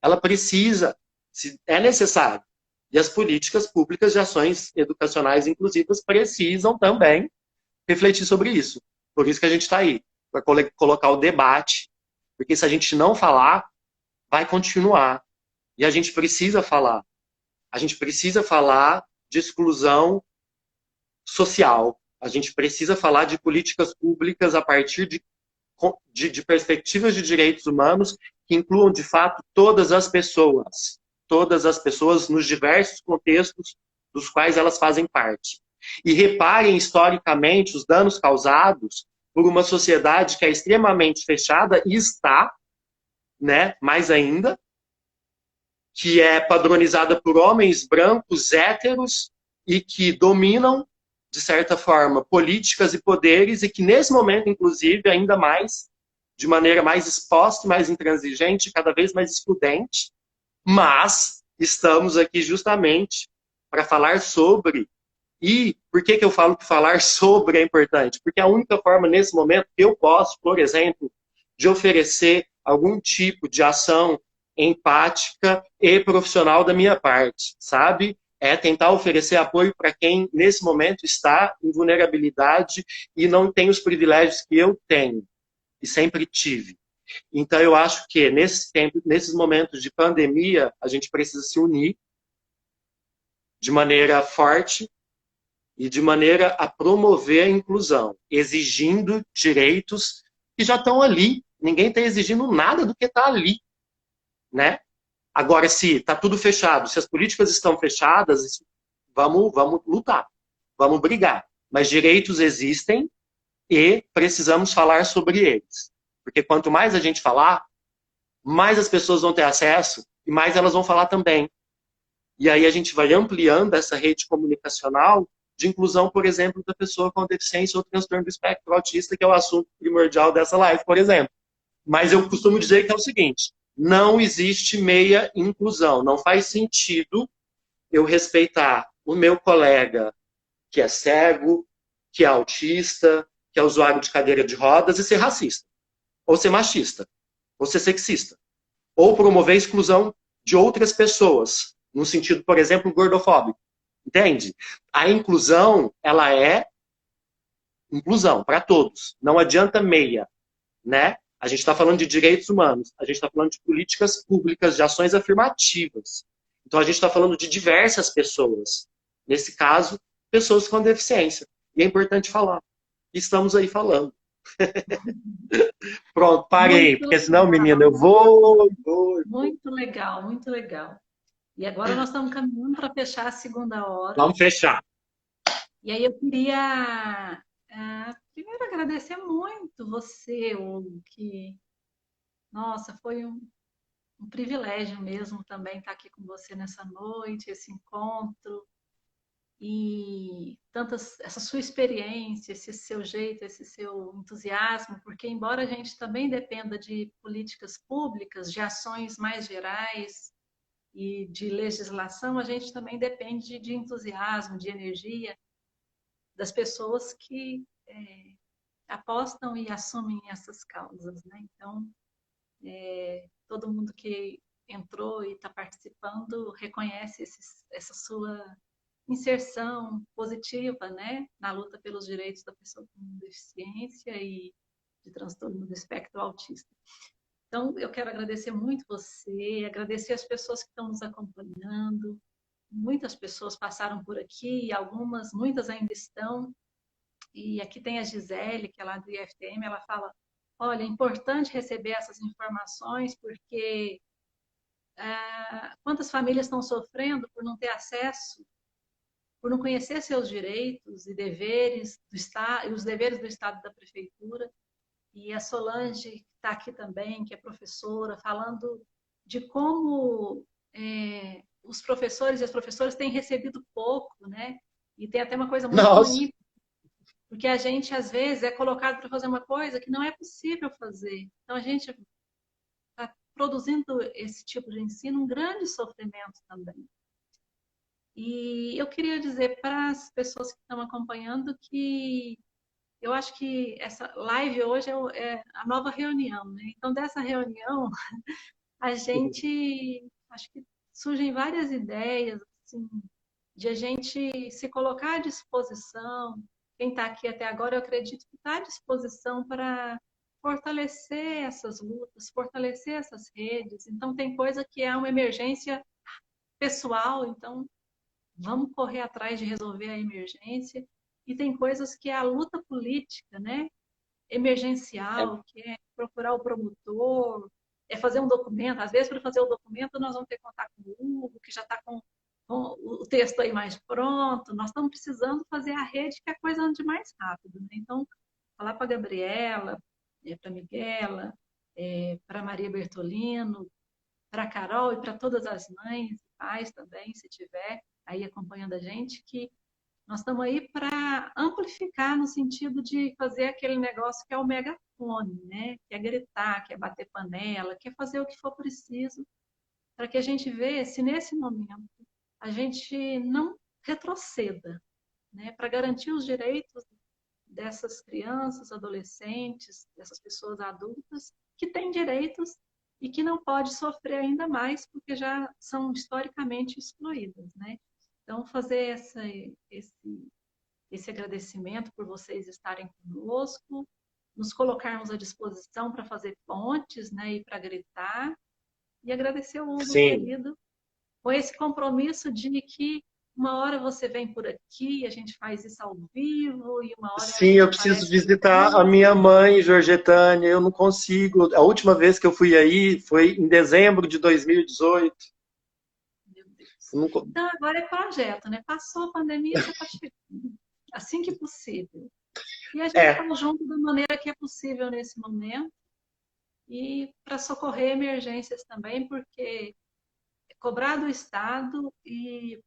ela precisa, se é necessário. E as políticas públicas de ações educacionais inclusivas precisam também refletir sobre isso. Por isso que a gente está aí, para colocar o debate, porque se a gente não falar, vai continuar. E a gente precisa falar. A gente precisa falar de exclusão social. A gente precisa falar de políticas públicas a partir de perspectivas de direitos humanos que incluam, de fato, todas as pessoas nos diversos contextos dos quais elas fazem parte. E reparem historicamente os danos causados por uma sociedade que é extremamente fechada e está, né, mais ainda, que é padronizada por homens brancos, héteros, e que dominam, de certa forma, políticas e poderes, e que nesse momento, inclusive, ainda mais, de maneira mais exposta, mais intransigente, cada vez mais excludente, mas estamos aqui justamente para falar sobre. E por que eu falo que falar sobre é importante? Porque a única forma, nesse momento, que eu posso, por exemplo, de oferecer algum tipo de ação empática e profissional da minha parte, sabe? É tentar oferecer apoio para quem, nesse momento, está em vulnerabilidade e não tem os privilégios que eu tenho e sempre tive. Então, eu acho que nesses momentos de pandemia, a gente precisa se unir de maneira forte e de maneira a promover a inclusão, exigindo direitos que já estão ali. Ninguém está exigindo nada do que está ali, né? Agora, se está tudo fechado, se as políticas estão fechadas, vamos lutar, vamos brigar. Mas direitos existem e precisamos falar sobre eles. Porque quanto mais a gente falar, mais as pessoas vão ter acesso e mais elas vão falar também. E aí a gente vai ampliando essa rede comunicacional de inclusão, por exemplo, da pessoa com deficiência ou transtorno do espectro autista, que é o assunto primordial dessa live, por exemplo. Mas eu costumo dizer que é o seguinte, não existe meia inclusão. Não faz sentido eu respeitar o meu colega que é cego, que é autista, que é usuário de cadeira de rodas e ser racista, ou ser machista, ou ser sexista, ou promover a exclusão de outras pessoas, no sentido, por exemplo, gordofóbico. Entende? A inclusão, ela é inclusão para todos. Não adianta meia, né? A gente está falando de direitos humanos, a gente está falando de políticas públicas, de ações afirmativas. Então, a gente está falando de diversas pessoas. Nesse caso, pessoas com deficiência. E é importante falar. E estamos aí falando. Pronto, parei, Muito porque senão, legal, menina, eu vou. muito legal, muito legal. E agora nós estamos caminhando para fechar a segunda hora. Vamos fechar. E aí eu queria primeiro agradecer muito você, Hugo, que, nossa, foi um privilégio mesmo também estar aqui com você nessa noite, esse encontro. E tantas, essa sua experiência, esse seu jeito, esse seu entusiasmo, porque embora a gente também dependa de políticas públicas, de ações mais gerais e de legislação, a gente também depende de entusiasmo, de energia das pessoas que apostam e assumem essas causas, né? Então, todo mundo que entrou e está participando reconhece essa sua inserção positiva, né, na luta pelos direitos da pessoa com deficiência e de transtorno do espectro autista. Então, eu quero agradecer muito você, agradecer as pessoas que estão nos acompanhando. Muitas pessoas passaram por aqui, algumas, muitas ainda estão. E aqui tem a Gisele, que é lá do IFTM, ela fala, olha, é importante receber essas informações, porque quantas famílias estão sofrendo por não ter acesso, por não conhecer seus direitos e deveres do Estado, e os deveres do Estado e da Prefeitura. E a Solange, que está aqui também, que é professora, falando de como os professores e as professoras têm recebido pouco, né? E tem até uma coisa muito Nossa. bonita, porque a gente, às vezes, é colocado para fazer uma coisa que não é possível fazer. Então, a gente está produzindo esse tipo de ensino um grande sofrimento também. E eu queria dizer para as pessoas que estão acompanhando que eu acho que essa live hoje é a nova reunião, né? Então, dessa reunião, a gente, acho que surgem várias ideias, assim, de a gente se colocar à disposição quem está aqui até agora, eu acredito que está à disposição para fortalecer essas lutas, fortalecer essas redes. Então, tem coisa que é uma emergência pessoal, então vamos correr atrás de resolver a emergência. E tem coisas que é a luta política, né? É, Emergencial, que é procurar o promotor, é fazer um documento. Às vezes, para fazer o documento, nós vamos ter que contar com o Hugo, que já está com o texto aí mais pronto. Nós estamos precisando fazer a rede, que é a coisa ande mais rápido. Né? Então, falar para a Gabriela, para a Miguela, para a Maria Bertolino, para a Carol e para todas as mães e pais também, se tiver aí acompanhando a gente, que nós estamos aí para amplificar no sentido de fazer aquele negócio que é o megafone, né? Que é gritar, que é bater panela, que é fazer o que for preciso para que a gente veja se nesse momento a gente não retroceda, né? Para garantir os direitos dessas crianças, adolescentes, dessas pessoas adultas que têm direitos e que não pode sofrer ainda mais porque já são historicamente excluídas, né? Então, fazer esse agradecimento por vocês estarem conosco, nos colocarmos à disposição para fazer pontes, né, e para gritar, e agradecer o Hugo, sim, querido, com esse compromisso de que uma hora você vem por aqui, a gente faz isso ao vivo, e uma hora a sim, eu gente preciso aparece visitar a aqui. minha mãe, Georgetânia. Eu não consigo. A última vez que eu fui aí foi em dezembro de 2018. Meu Deus. Eu não... Então, agora é projeto, né? Passou a pandemia, você está chegando. Assim que possível. E a gente está É, junto da maneira que é possível nesse momento. E para socorrer emergências também, porque cobrar do Estado e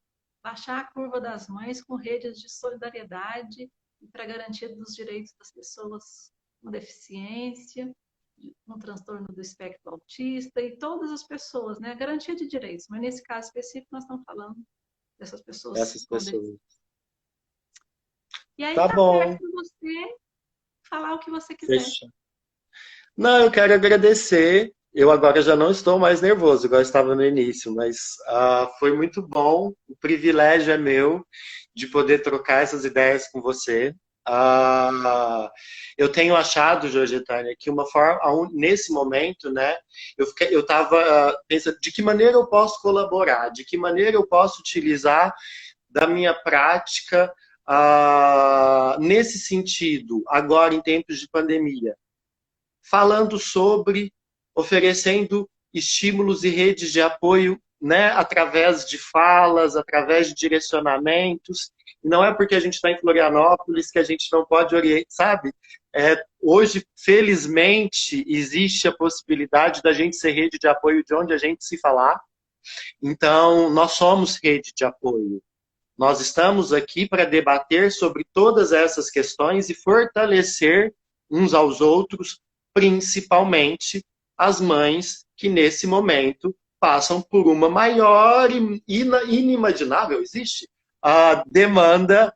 baixar a curva das mães com redes de solidariedade e para garantia dos direitos das pessoas com deficiência, com transtorno do espectro autista e todas as pessoas, né? Garantia de direitos, mas nesse caso específico nós estamos falando dessas pessoas essas com deficiência. pessoas. E aí Tá tá perto bom, de você falar o que você quiser. fechou. Não, eu quero agradecer. Eu agora já não estou mais nervoso, igual eu estava no início, mas foi muito bom. O privilégio é meu de poder trocar essas ideias com você. Eu tenho achado, Georgetânia, que uma forma, nesse momento, né, eu estava pensando de que maneira eu posso colaborar, de que maneira eu posso utilizar da minha prática nesse sentido, agora em tempos de pandemia falando sobre, oferecendo estímulos e redes de apoio, né, através de falas, através de direcionamentos. Não é porque a gente está em Florianópolis que a gente não pode orientar, sabe? Hoje, felizmente, existe a possibilidade da gente ser rede de apoio de onde a gente se falar. Então, nós somos rede de apoio. Nós estamos aqui para debater sobre todas essas questões e fortalecer uns aos outros, principalmente as mães que nesse momento passam por uma maior e inimaginável, existe, a demanda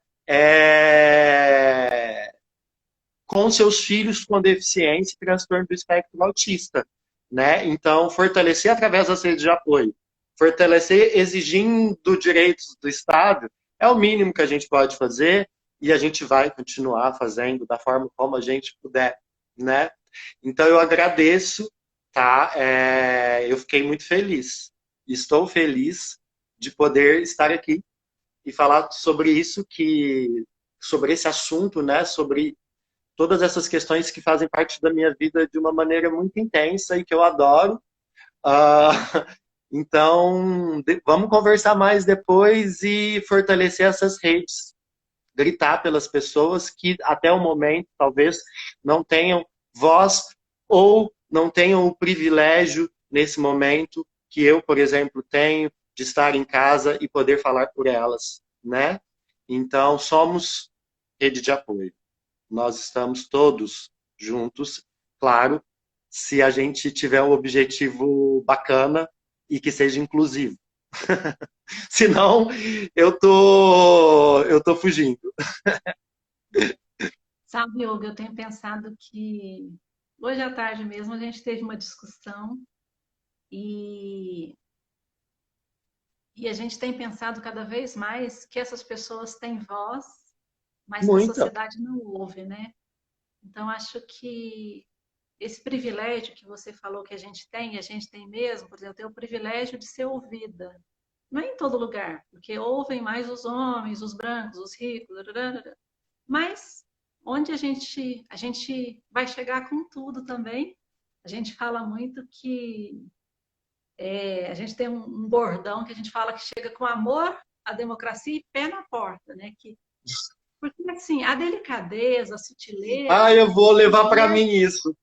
com seus filhos com deficiência e transtorno do espectro autista. Né? Então, fortalecer através das redes de apoio, fortalecer exigindo direitos do Estado, é o mínimo que a gente pode fazer e a gente vai continuar fazendo da forma como a gente puder. Né? Então, eu agradeço, tá? Eu fiquei muito feliz. Estou feliz de poder estar aqui e falar sobre isso, sobre esse assunto, né? Sobre todas essas questões que fazem parte da minha vida de uma maneira muito intensa e que eu adoro. Uh, então, vamos conversar mais depois e fortalecer essas redes, gritar pelas pessoas que até o momento talvez não tenham voz ou não tenham o privilégio nesse momento que eu, por exemplo, tenho de estar em casa e poder falar por elas, né? Então, somos rede de apoio. Nós estamos todos juntos, claro, se a gente tiver um objetivo bacana e que seja inclusivo. Senão, eu tô fugindo. Sabe, Hugo, eu tenho pensado que hoje à tarde mesmo a gente teve uma discussão e, e a gente tem pensado cada vez mais que essas pessoas têm voz mas na Muita. sociedade não houve, né? Então, acho que esse privilégio que você falou que a gente tem mesmo, por exemplo, eu tenho o privilégio de ser ouvida. Não é em todo lugar, porque ouvem mais os homens, os brancos, os ricos, mas onde a gente vai chegar com tudo também. A gente fala muito que a gente tem um bordão que a gente fala que chega com amor, a democracia e pé na porta, né? Porque assim, a delicadeza, a Ah, sutileza, eu vou levar não para é mim isso.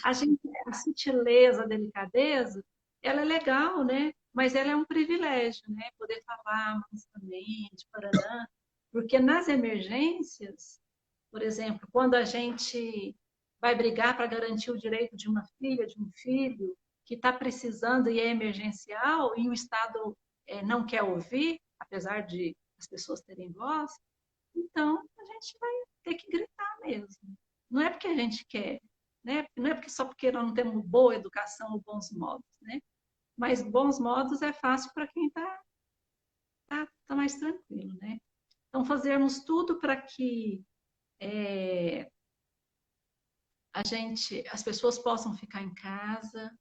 a sutileza, a delicadeza, ela é legal, né? Mas ela é um privilégio, né? Poder falar mansamente, parará. Porque nas emergências, por exemplo, quando a gente vai brigar para garantir o direito de uma filha, de um filho, que está precisando e é emergencial, e o Estado não quer ouvir, apesar de as pessoas terem voz, então a gente vai ter que gritar mesmo. Não é porque a gente quer, né? Não é porque só porque nós não temos boa educação ou bons modos, né? Mas bons modos é fácil para quem tá mais tranquilo, né? Então fazermos tudo para que as pessoas possam ficar em casa,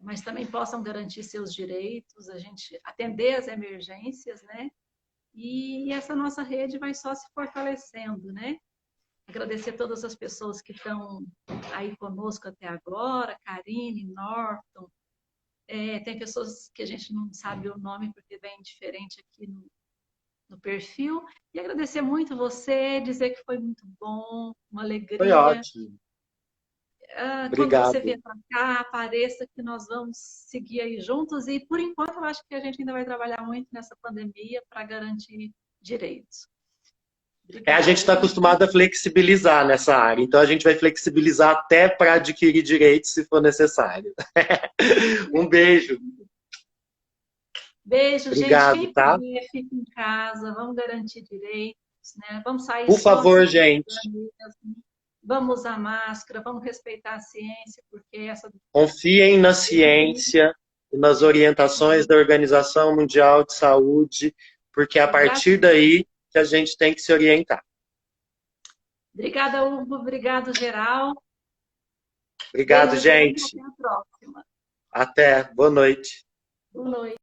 mas também possam garantir seus direitos, a gente atender às emergências, né? E essa nossa rede vai só se fortalecendo, né? Agradecer a todas as pessoas que estão aí conosco até agora, Karine, Norton. Tem pessoas que a gente não sabe o nome porque vem diferente aqui no perfil. E agradecer muito você, dizer que foi muito bom, uma Foi alegria. ótimo. Quando você Obrigado. vier para cá, apareça que nós vamos seguir aí juntos. E, por enquanto, eu acho que a gente ainda vai trabalhar muito nessa pandemia para garantir direitos. A gente Obrigada, está viu, gente? acostumado a flexibilizar nessa área, então a gente vai flexibilizar até para adquirir direitos se for necessário. Um beijo. Beijo, gente. Obrigado, Quem tá? puder, fique em casa. Vamos garantir direitos, né? Vamos sair Por só se favor, precisar gente, mesmo. Vamos usar máscara, vamos respeitar a ciência, porque essa confiem na epidemia. ciência e nas orientações da Organização Mundial de Saúde, porque é a partir daí que a gente tem que se orientar. Obrigada, Hugo. Obrigado, geral. Obrigado, Beijo grande e gente. até a próxima. Até. Boa noite. Boa noite.